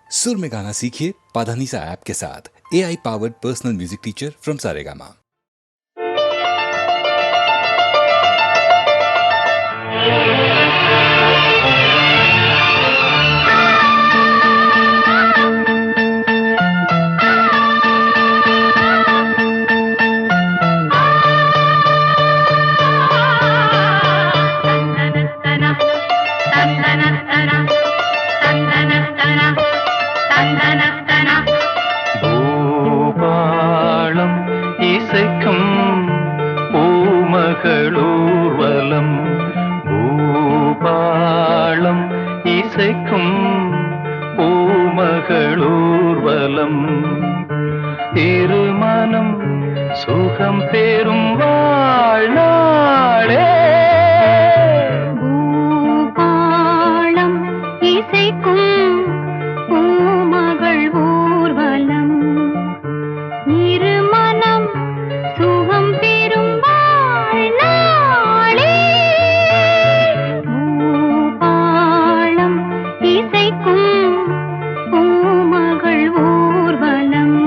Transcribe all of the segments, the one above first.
सुर में गाना सीखिए पाधानीसा ऐप के साथ। AI powered personal music teacher from Saregama. Bhupalam இசைக்கும் பூமகளூர்வலம், பூபாளம் இசைக்கும் பூமகளூர்வலம், திருமணம் சுகம் பெறும் வாழ்நாளே. பூபாளம் இசைக்கும் பூமகள் ஊர்வலம், இருமனம் சுகம் பெறும் வாழ்நாளே. பூபாளம் இசைக்கும் பூமகள் ஊர்வலம்.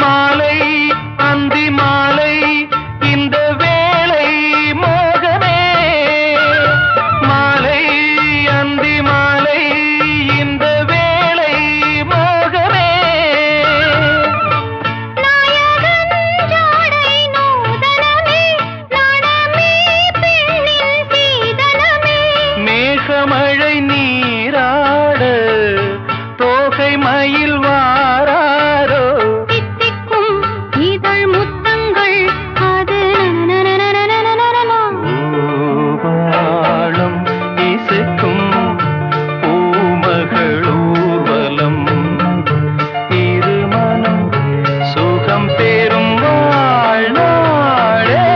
மாலை அந்தி மாலை இந்த வேளை மோகமே, மாலை அந்தி மாலை இந்த வேளை மோகமே. நாயகன் ஜாடை நூதனமே, நாணமே பெண்ணின் சீதனமே. மேகமழை நீராட தோகை மயில் வாராரோ, தித்திக்கும் இதழ் முத்தங்கள் அது நனநனநனநனநனநன. பூபாளம் இசைக்கும் பூமகளூர்வலம், இருமனம் சுகம் பெறும் வாழ்நாளே.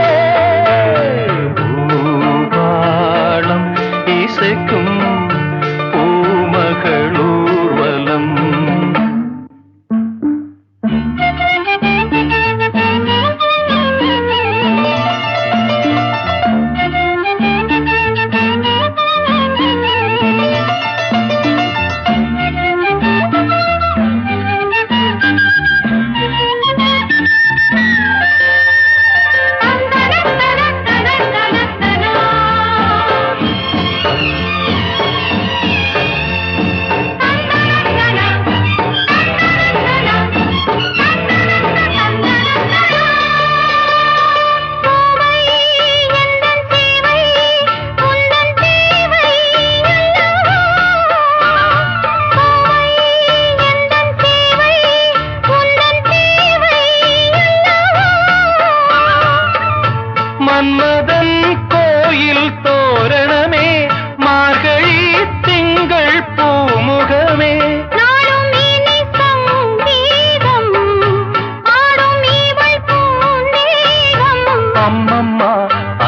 பூபாளம் இசைக்கும் பூமகளூர்வலம். மன்மதன் கோயில் தோரணமே, மார்கழி திங்கள் பூமுகமே. நாளும் இனி சங்கீதம் ஆடும் இவள் பூந்தேகம். அம்மம்மா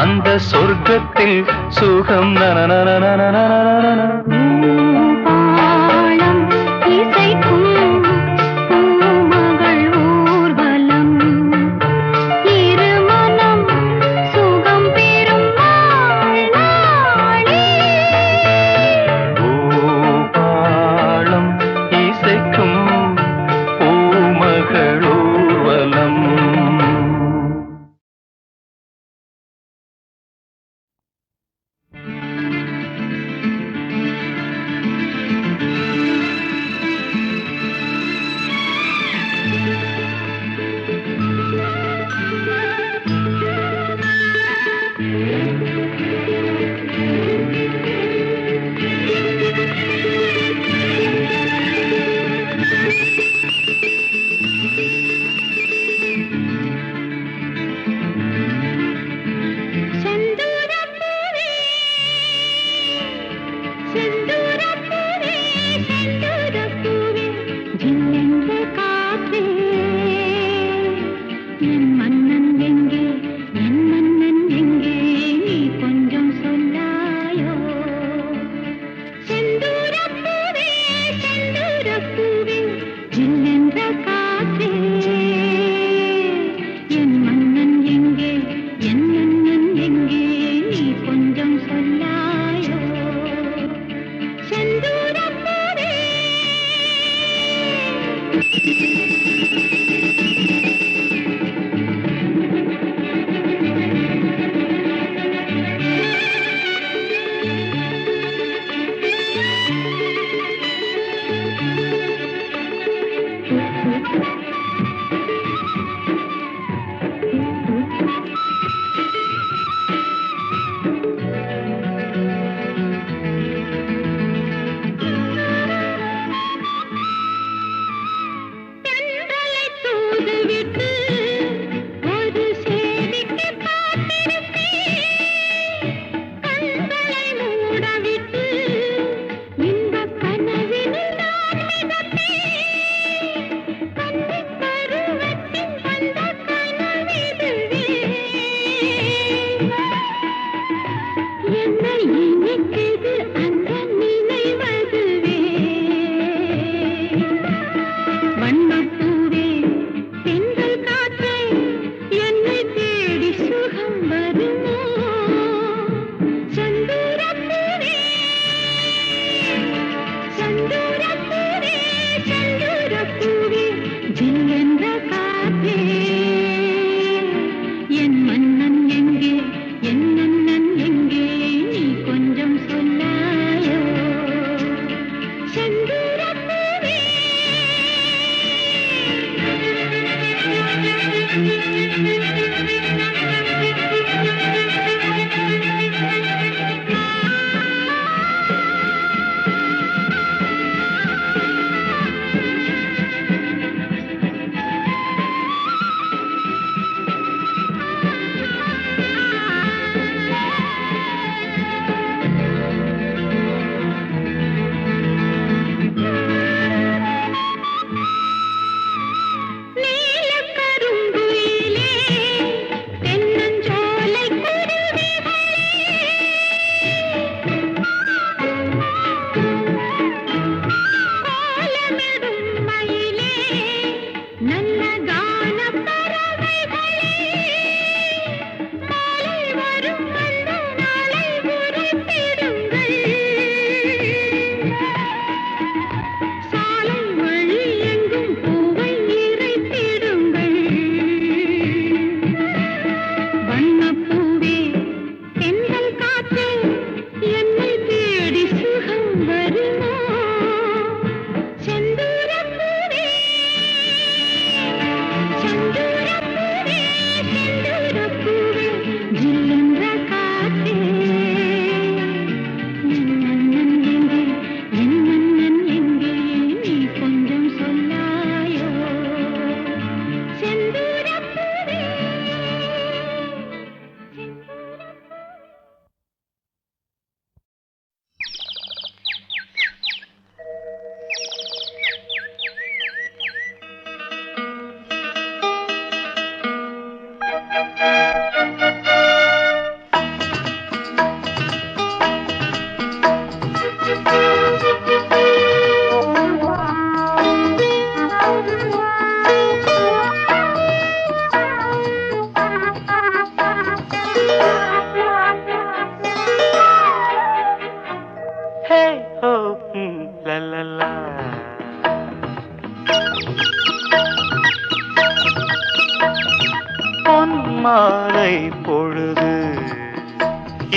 அந்த சொர்க்கத்தில் சுகம் நனநனநனநனநன. பூபாளம் இசைக்கும் பூமகள் ஊர்வலம், இருமனம் சுகம் பெறும் வாழ்நாளே. பூபாளம் இசைக்கும் பூமகளூர்வலம். செந்தூரப்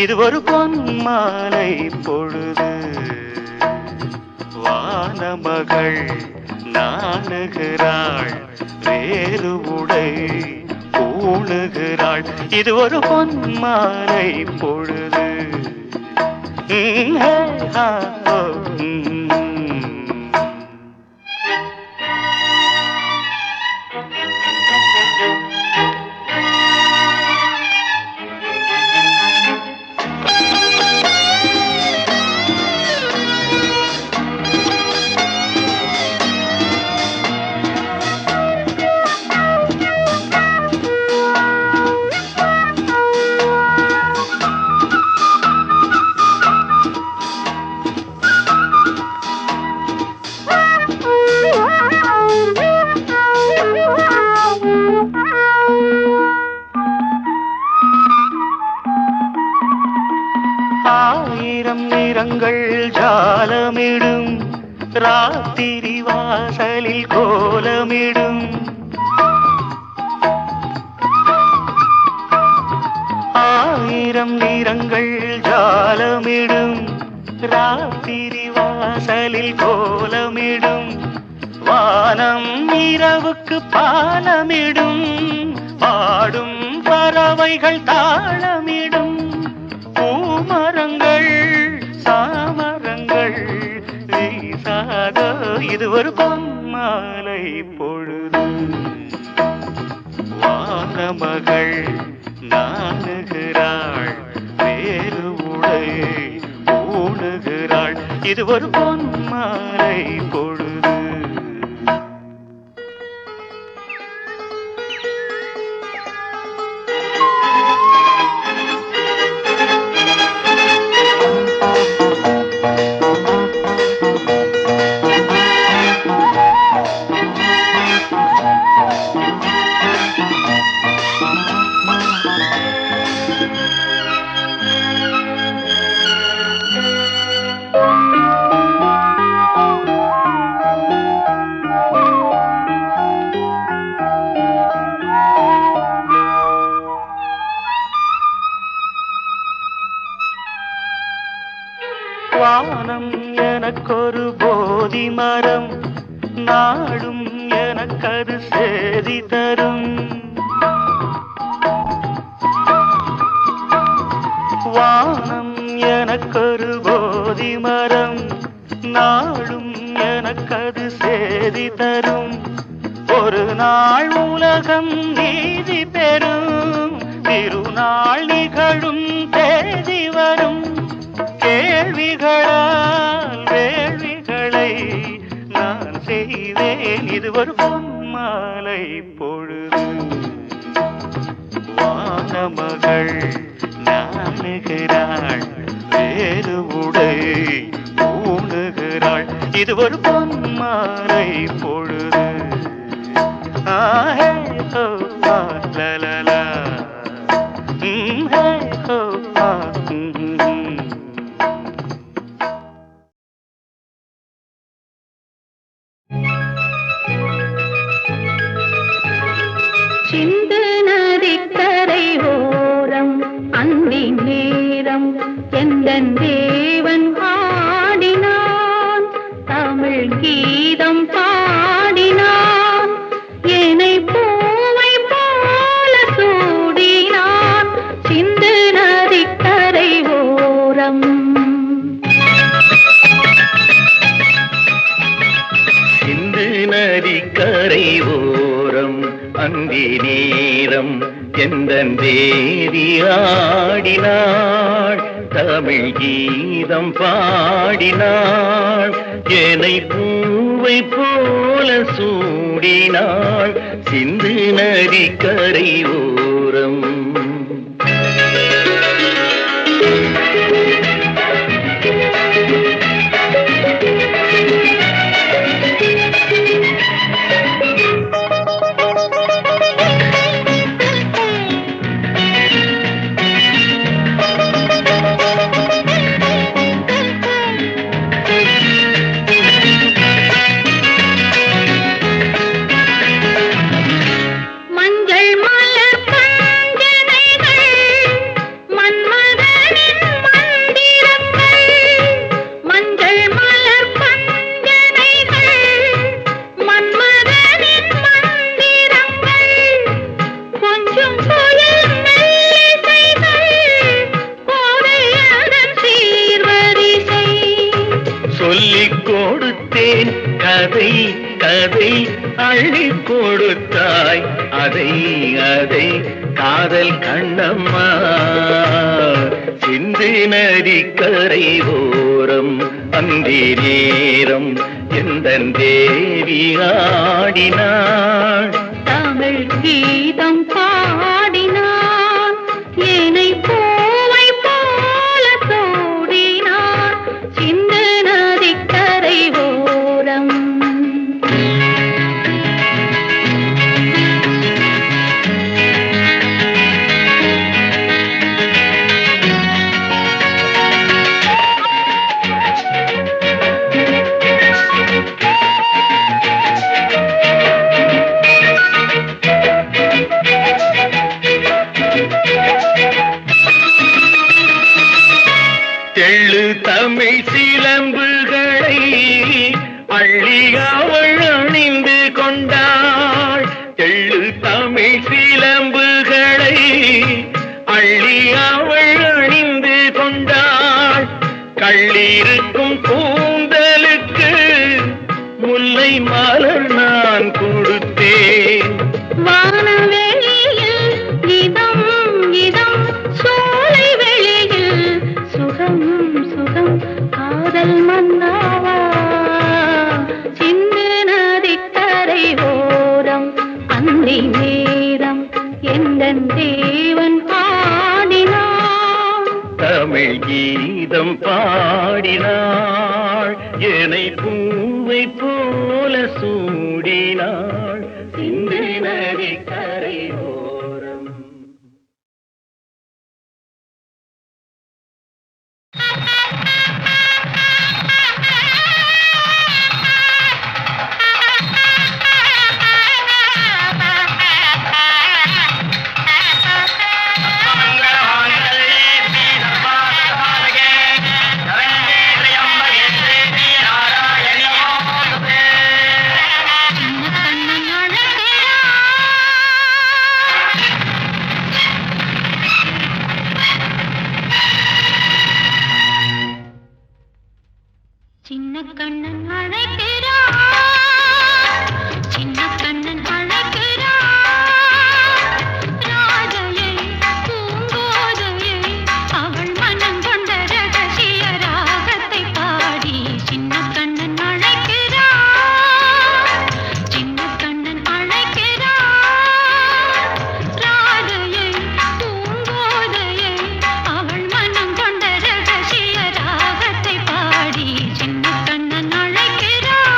இது ஒரு பொன்மாலை பொழுது. வானமகள் நாணுகிறாள், வேறு உடை பூணுகிறாள். இது ஒரு பொன்மாலை பொழுது. ஆயிரம் நிறங்கள் ஜாலமிடும், ராத்திரி வாசலில் கோலமிடும். ஆயிரம் நிறங்கள் ஜாலமிடும், ராத்திரி வாசலில் கோலமிடும். வானம் இரவுக்கு பாலமிடும், பாடும் பறவைகள் தாளமிடும். பூமரங்கள் சாமரங்கள் வீசாத இது ஒரு பொன்மாலை பொழுது. வானமகள் நாணுகிறாள், வேறு உடை பூணுகிறாள். இது ஒரு பொன்மாலை பொழுது. வானம் எனக்கொரு போதி மரம், நாடும் எனக்கது சேதி தரும். வானம் எனக்கொரு போதி மரம், நாடும் எனக்கது சேதி தரும். ஒரு நாள் உலகம் நீதி பெறும், திருநாள் நிகழும் தேதி வரும். கேள்விகளால் வேள்விகளை நான் செய்வேன், இது ஒரு பொன்மாலை பொழுது. வானமகள் நாணுகிறாள், வேறு உடை பூணுகிறாள். இது ஒரு பொன்மாலை பொழுது. ஆஹே ஹோ லலலா, ஹே ஹோ சிந்து நதிக்கரை ஓரம் அன்பின் நேரம் எந்தன் தேவன் ஆடினான், தமிழ் கீதம் பாடினான். என்னை பூவை போல சூடினான், சிந்து நதிக்கரை ஓரம். சிந்து நதிக்கரை ஓரம் அந்தி நேரம் எந்தன் தேவி ஆடினாள், தமிழ் கீதம் பாடினாள். என்னை பூவை போல சூடினாள், சிந்து நதிக்கரை ஓரம். மஞ்சள் மலர் கஞ்சன் கொடுத்தேன் கதை கதை அள்ளி கொடுத்தாய் அதை அதை காதல் கண்ணம்மா சிந்து நதிக்கரை ஓரம் அந்தி நேரம் எந்தன் தேவி ஆடினாள் தமிழ் கீதம் பாடினான் ஏனை பூவை போல சூடினான் சிந்து நதிக்கரை ஓரம் தெள்ளு தமிழ் சிலம்புகளை அள்ளி அவள் அணிந்து கொண்டாள் தெள்ளு தமிழ் சிலம்புகளை அள்ளி அவள் அணிந்து கொண்டாள் கள்ளிருக்கும் கூந்தலுக்கு முல்லை மலர் நான் கொடுத்தேன் வானவெளியில் இதம் இதம் சோலை வெளியில் சுகம் சுகம் காதல் மன்னாவா சிந்து நதிக்கரை ஓரம் அந்தி நேரம் எந்தன் தேவன் பாடினான் தமிழ் கீதம் பாடினாள் என்னை பூவை போல சூடினாள் சிந்து நதிக்கரை ஓரம் சின்ன கண்ணன் அழைக்கிறான் சின்ன கண்ணன் அழைக்கிறான் ராதையை பூங்கோதையை அவள் மனம் கொண்ட ரகசிய ராகத்தை பாடி சின்ன கண்ணன் அழைக்கிறான் சின்ன கண்ணன் அழைக்கிறான் ராதையை பூங்கோதையை அவள் மனம் கொண்ட ரகசிய ராகத்தை பாடி சின்ன கண்ணன் அழைக்கிறான்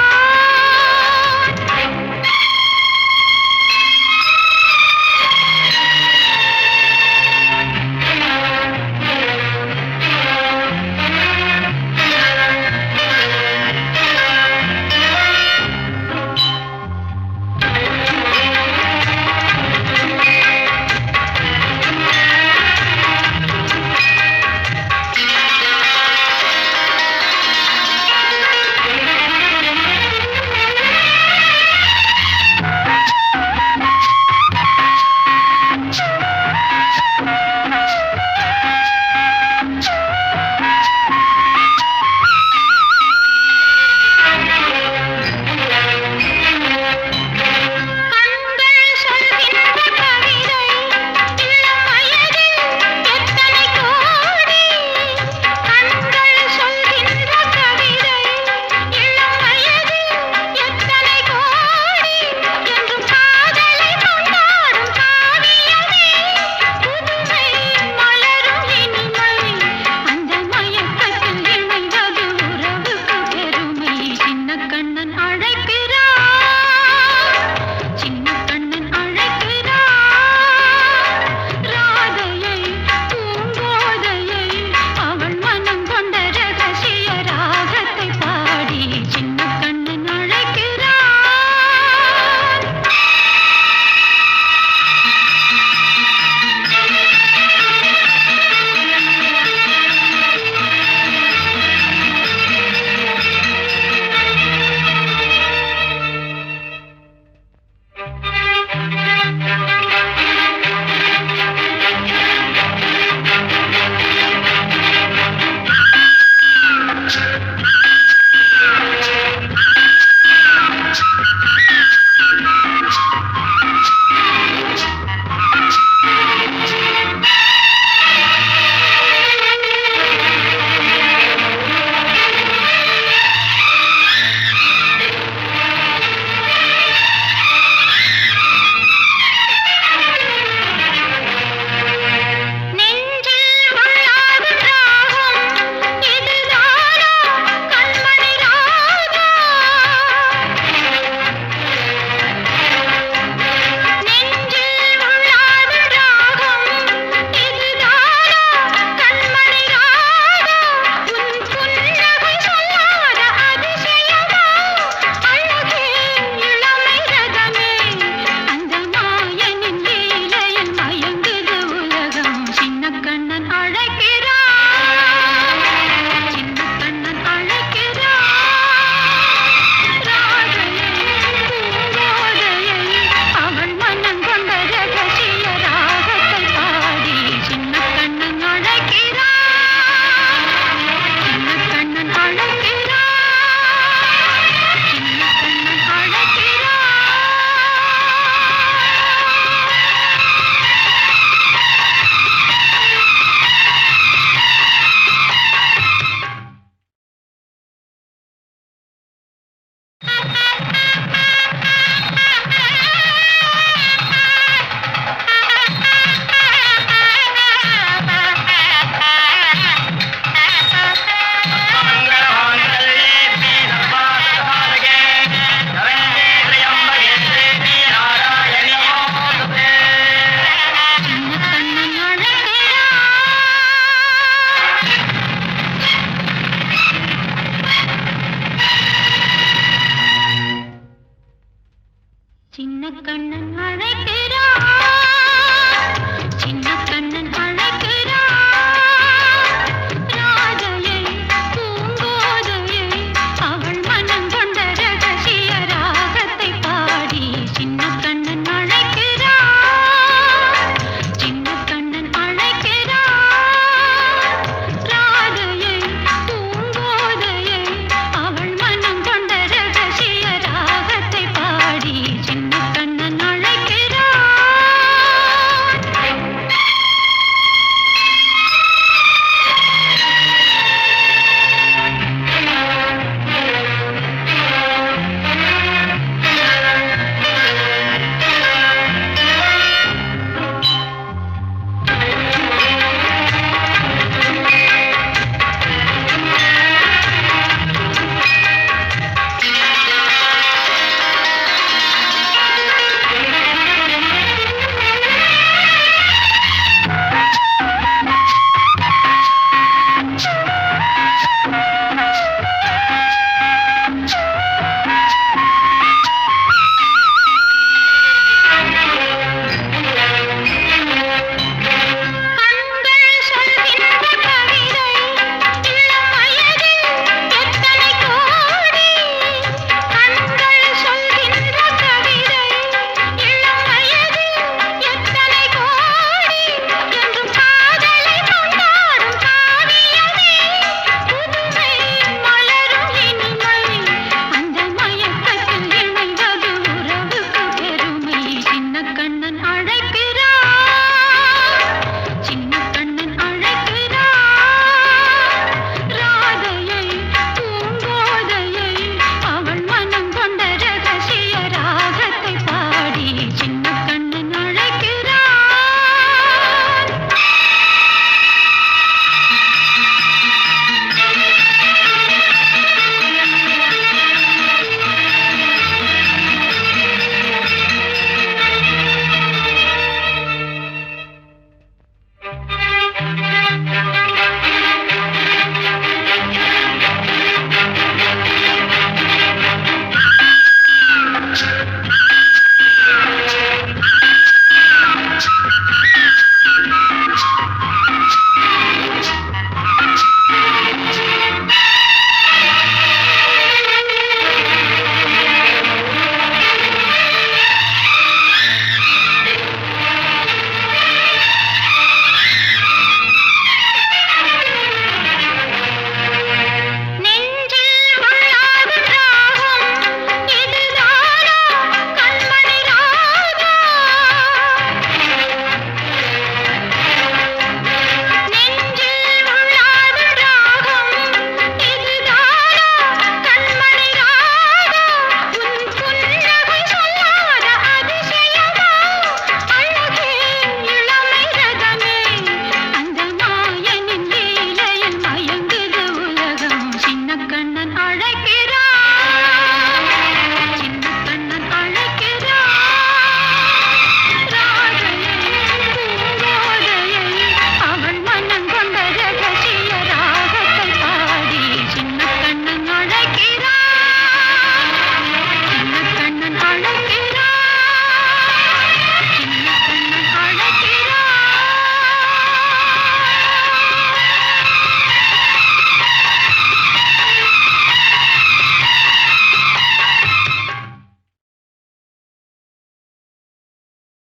சின்ன கண்ணன்